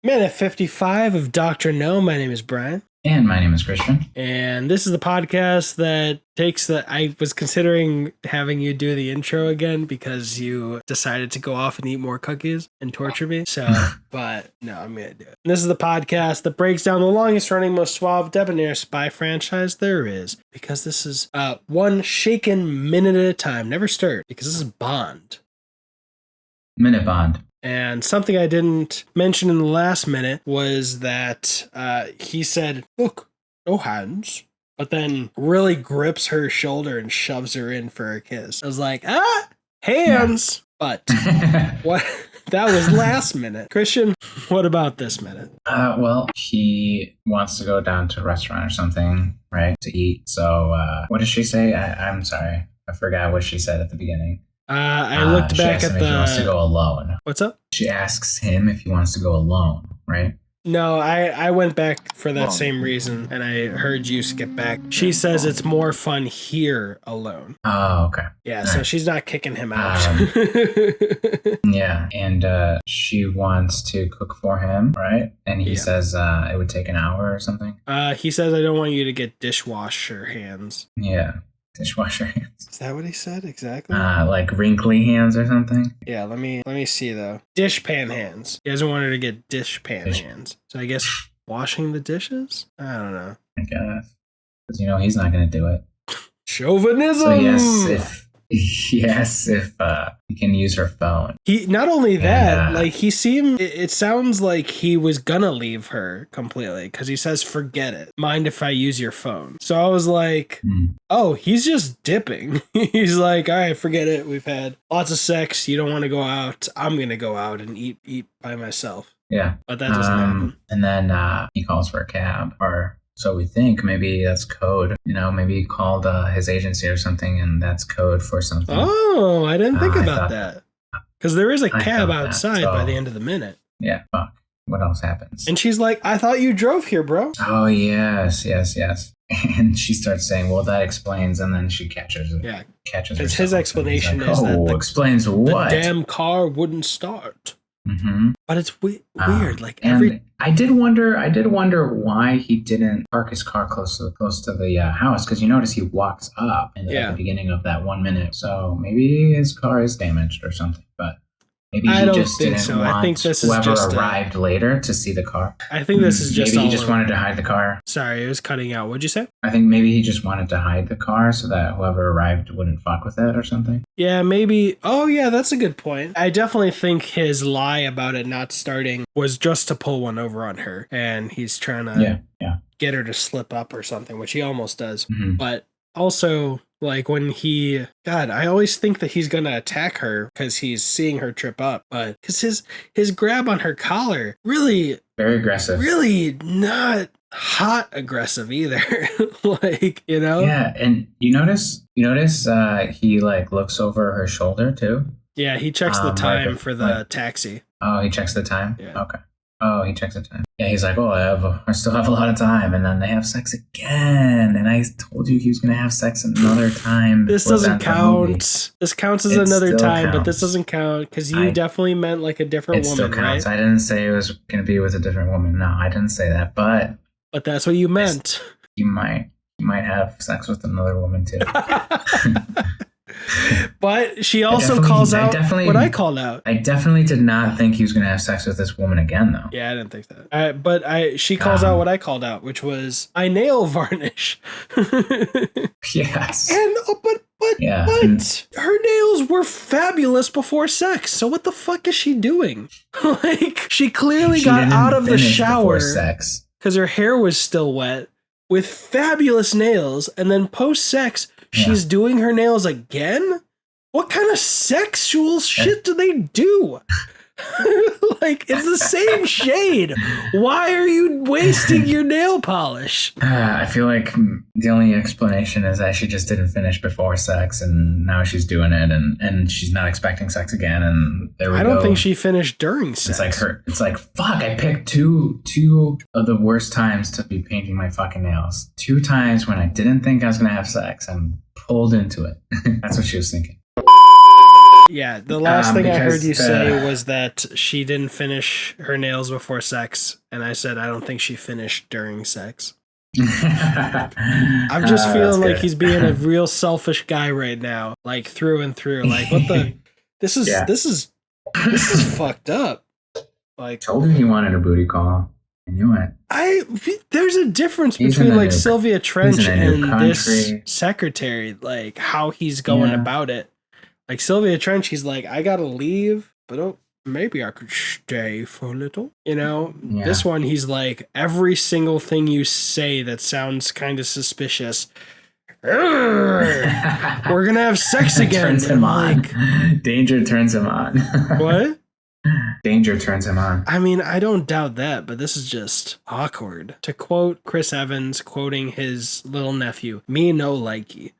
Minute 55 of Dr. No. My name is Brian. And my name is Christian. And this is the podcast that I was considering having you do the intro again because you decided to go off and eat more cookies and torture me. But no, I'm going to do it. And this is the podcast that breaks down the longest running, most suave, debonair spy franchise there is. Because this is one shaken minute at a time, never stirred. Because this is Bond. Minute Bond. And something I didn't mention in the last minute was that he said, "Look, no hands," but then really grips her shoulder and shoves her in for a kiss. I was like, hands. Yeah. But what? That was last minute. Christian, what about this minute? Well, he wants to go down to a restaurant or something, right, to eat. So what does she say? I'm sorry. I forgot what she said at the beginning. I looked back at if he wants to go alone. What's up? She asks him if he wants to go alone, right? No, I went back for that same reason, and I heard you skip back. She says it's more fun here alone. Oh, okay. Yeah, so she's not kicking him out. Yeah, and she wants to cook for him, right? And he says it would take an hour or something. He says, I don't want you to get dishwasher hands. Yeah. Dishwasher hands. Is that what he said exactly? Like wrinkly hands or something. Yeah, let me see though. Dishpan hands. He doesn't want her to get dishpan hands. So I guess washing the dishes? I don't know. I guess. Because he's not going to do it. Chauvinism! So yes, if he can use her phone. He not only that, it sounds like he was gonna leave her completely because he says, "Forget it. Mind if I use your phone?" So I was like, "Oh, he's just dipping." He's like, "All right, forget it. We've had lots of sex. You don't want to go out. I'm gonna go out and eat by myself." Yeah, but that doesn't happen. And then he calls for a cab, or so we think. Maybe that's code. Maybe he called his agency or something, and that's code for something. Oh, I didn't think about that. Because there is a cab outside by the end of the minute. Yeah, fuck. What else happens? And she's like, I thought you drove here, bro. Oh, yes. And she starts saying, well, that explains, and then she catches it. Yeah. Catches his explanation is that explains what? The damn car wouldn't start. Mm-hmm. But it's weird. I did wonder why he didn't park his car close to the house, because you notice he walks up at the beginning of that 1 minute. So maybe his car is damaged or something. But maybe he just didn't want I think this whoever is just arrived later to see the car. I think this is just maybe he just wanted to hide the car. Sorry, it was cutting out. What'd you say? I think maybe he just wanted to hide the car so that whoever arrived wouldn't fuck with it or something. Yeah, maybe. Oh, yeah, that's a good point. I definitely think his lie about it not starting was just to pull one over on her, and he's trying to get her to slip up or something, which he almost does. Mm-hmm. But also, like when I always think that he's going to attack her because he's seeing her trip up, but because his grab on her collar, really very aggressive, really not hot aggressive either. Yeah, and you notice he looks over her shoulder too. Yeah, he checks the time for the taxi. Oh, he checks the time? Yeah. Okay. Oh, he checks the time. Yeah, he's like, I still have a lot of time. And then they have sex again. And I told you he was going to have sex another time. This doesn't count. This counts as another time, but this doesn't count because you definitely meant like a different woman, still counts. right? I didn't say it was going to be with a different woman. No, I didn't say that. But that's what you meant. You might have sex with another woman too. But she also calls out what I called out. I definitely did not think he was going to have sex with this woman again, though. Yeah, I didn't think that. She calls out what I called out, which was I nail varnish. Yes. And but her nails were fabulous before sex. So what the fuck is she doing? She clearly got out of the shower because her hair was still wet with fabulous nails, and then post sex. She's doing her nails again? What kind of sexual shit do they do? It's the same shade. Why are you wasting your nail polish? I feel like the only explanation is that she just didn't finish before sex, and now she's doing it, and she's not expecting sex again, and there we go. I don't think she finished during sex. It's like fuck, I picked two of the worst times to be painting my fucking nails. 2 times when I didn't think I was going to have sex. I'm pulled into it. That's what she was thinking. Yeah, the last thing I heard you say was that she didn't finish her nails before sex, and I said I don't think she finished during sex. I'm just feeling like he's being a real selfish guy right now, like through and through. Like, what the? This is fucked up. Like, told him he wanted a booty call. I knew it. There's a difference between like Sylvia Trench and this secretary, like how he's going about it. Like Sylvia Trench, he's like, I gotta leave, but maybe I could stay for a little. You know, this one, he's like, every single thing you say that sounds kind of suspicious. We're gonna have sex again. Turns him on. Danger turns him on. What? Danger turns him on. I mean, I don't doubt that, but this is just awkward. To quote Chris Evans, quoting his little nephew, me no likey.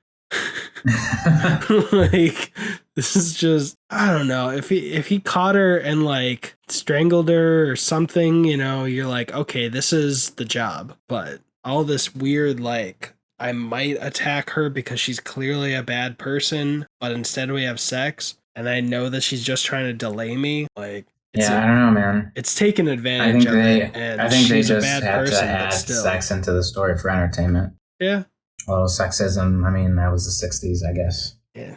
Like, this is just, I don't know. If he caught her and like strangled her or something, you know, you're like, okay, this is the job. But all this weird, like, I might attack her because she's clearly a bad person, but instead we have sex, and I know that she's just trying to delay me. Like, I don't know, man. It's taken advantage of it, and I think she's they a just bad had person, to add but still. sex into the story for entertainment. Yeah. Well, sexism, I mean, that was the 60s, I guess. Yeah.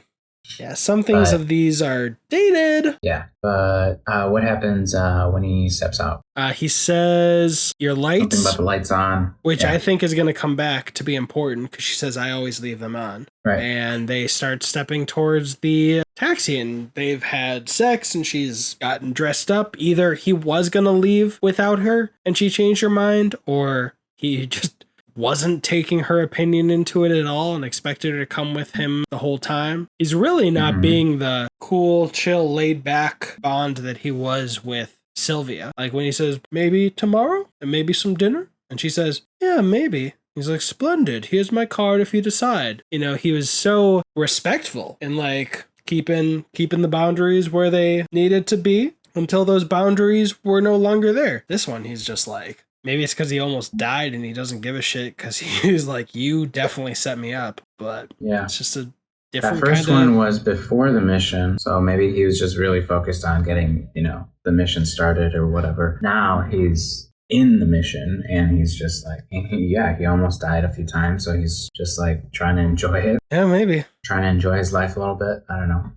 Yeah, some things of these are dated. Yeah, but what happens when he steps out? He says, your lights. Something about the lights on. Which I think is going to come back to be important because she says, I always leave them on. Right. And they start stepping towards the taxi and they've had sex and she's gotten dressed up. Either he was going to leave without her and she changed her mind, or he just wasn't taking her opinion into it at all and expected her to come with him the whole time. He's really not being the cool, chill, laid back Bond that he was with Sylvia. Like when he says, maybe tomorrow and maybe some dinner. And she says, yeah, maybe. He's like, splendid. Here's my card if you decide. You know, he was so respectful and like keeping the boundaries where they needed to be until those boundaries were no longer there. This one, he's just like, maybe it's because he almost died and he doesn't give a shit because he's like, you definitely set me up. But yeah, it's just a different that first one was before the mission. So maybe he was just really focused on getting, you know, the mission started or whatever. Now he's in the mission and he's just like, he almost died a few times. So he's just like trying to enjoy it. Yeah, maybe. Trying to enjoy his life a little bit. I don't know.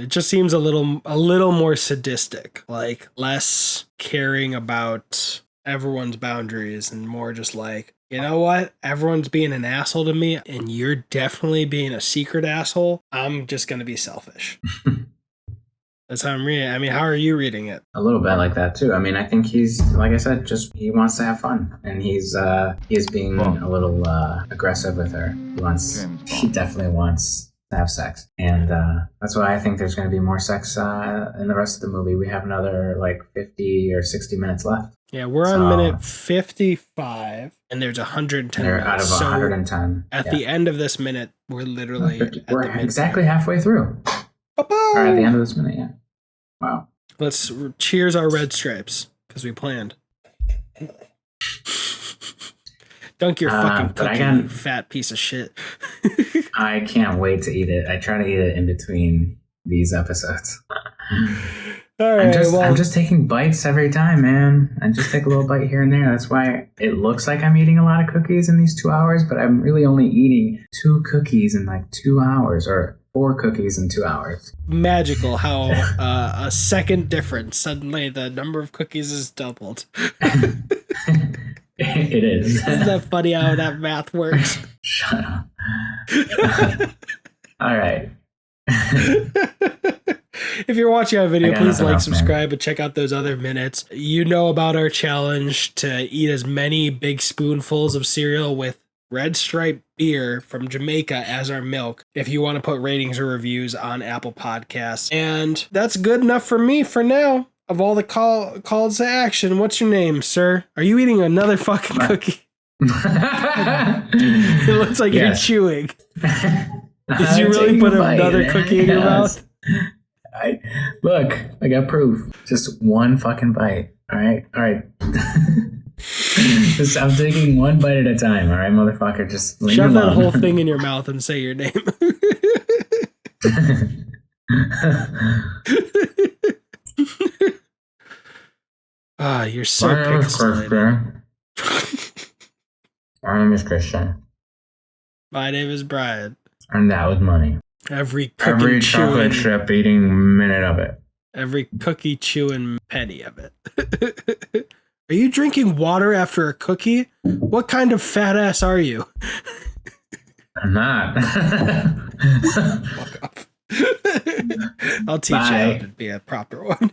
It just seems a little more sadistic, like less caring about everyone's boundaries and more just like, you know what? Everyone's being an asshole to me and you're definitely being a secret asshole. I'm just going to be selfish. That's how I'm reading it. I mean, how are you reading it? A little bit like that too. I mean, I think he's, like I said, just he wants to have fun and he's being a little aggressive with her. He definitely wants to have sex. And that's why I think there's going to be more sex in the rest of the movie. We have another like 50 or 60 minutes left. Yeah, we're on minute 55, and there's 110 They're minutes. out of 110. At the end of this minute, we're literally we're exactly halfway through. Ba-boom! Or at the end of this minute, yeah. Wow. Let's cheers our red stripes, because we planned. Dunk your fucking cookie, you fat piece of shit. I can't wait to eat it. I try to eat it in between these episodes. All right, I'm just taking bites every time, man. I just take a little bite here and there. That's why it looks like I'm eating a lot of cookies in these 2 hours, but I'm really only eating 2 cookies in like 2 hours, or 4 cookies in 2 hours. Magical how a second difference, suddenly the number of cookies is doubled. It is. Isn't that funny how that math works? Shut up. All right. If you're watching our video, please like, subscribe, and check out those other minutes. You know about our challenge to eat as many big spoonfuls of cereal with Red Stripe beer from Jamaica as our milk if you want to put ratings or reviews on Apple Podcasts. And that's good enough for me for now. Of all the calls to action, what's your name, sir? Are you eating another fucking cookie? It looks like you're chewing. Did you really put another cookie in your mouth? Look, I got proof. Just one fucking bite. All right. I'm taking one bite at a time. All right, motherfucker. Just leave shove that whole thing in your mouth and say your name. You're so pixelated. My name is Christian. My name is Brian. And that was money. Every chocolate chip eating minute of it. Every cookie chewing penny of it. Are you drinking water after a cookie? What kind of fat ass are you? I'm not. Fuck off. I'll teach you how to be a proper one.